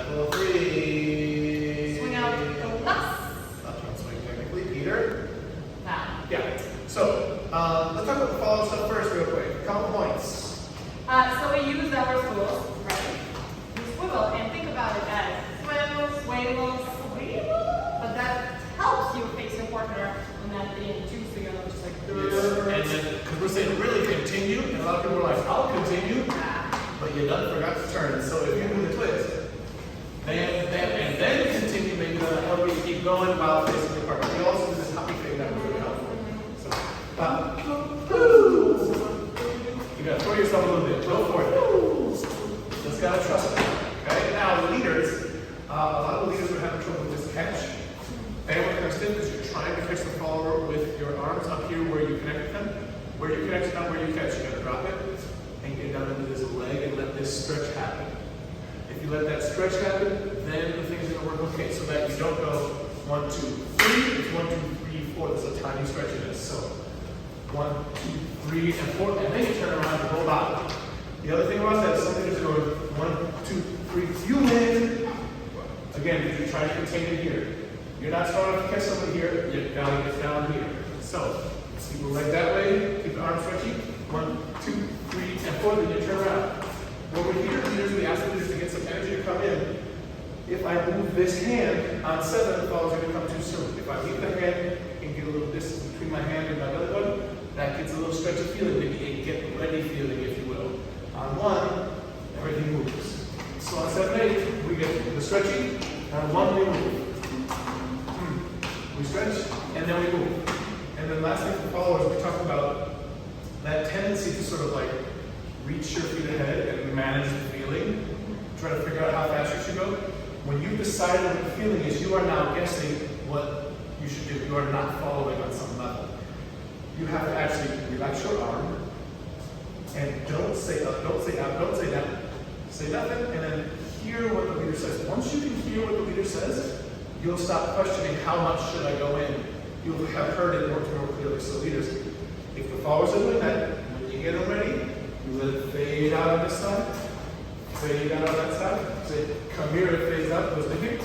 Level 3. Swing out, go nuts. Uptown swing technically. Peter? Down. Yeah. So, let's talk about the follow stuff first real quick. Couple points. So we use our tools, right? We swivel and think about it as swivel, but that helps you face your partner on that being two, so you're not just like. And then, because we're saying really continue, and a lot of people are like, I'll continue, but you done forgot to turn. So if you do the twist, and then continue, maybe that'll help you keep going while facing your partner. We also do this hockey thing that was really helpful. So, you gotta throw yourself a little bit. Go for it. Just gotta trust it. Okay. Now the leaders, a lot of leaders would have trouble with this catch. And what comes in is you're trying to catch the follower with your arms up here where you connect them. Where you connect, not where you catch. You gotta drop it and get down into this leg and let this stretch happen. If you let that stretch happen, then the thing's gonna work okay. So that you don't go 1, 2, 3. It's 1, 2, 3, 4. There's a tiny stretch in this. So 1, 2, 3, and 4, and then you turn around and go back. The other thing about that is some leaders are going 1, 2, 3, you win. Again, if you try to contain it here. You're not strong enough to catch someone here, you gotta get down here. So, keep the leg that way, keep the arm stretchy. 1, 2, 3, and 4, then you turn around. When we're here, leaders, we ask leaders to get some energy to come in. If I move this hand on 7, the follow's gonna come too soon. If I leave the hand and get a little distance between my hand and my other one, that gets a little stretchy feeling, maybe a get ready feeling, if you will. On 1, everything moves. So on 7, 8, we get the stretching, on 1, we move. We stretch, and then we move. And then last thing for followers, we talk about that tendency to sort of like reach your feet ahead and manage the feeling, try to figure out how fast you should go. When you decide what the feeling is, you are now guessing what you should do. You are not following on some level. You have to actually relax your arm and don't say up, don't say out, don't say down. Say nothing, and then hear what the leader says. Once you can hear what the leader says, you'll stop questioning how much should I go in. You'll have heard it more clearly. So leaders, if the followers are doing that, when you get them ready, you let it fade out on this side, fade out on that side. Say, come here, it fades out, goes to here.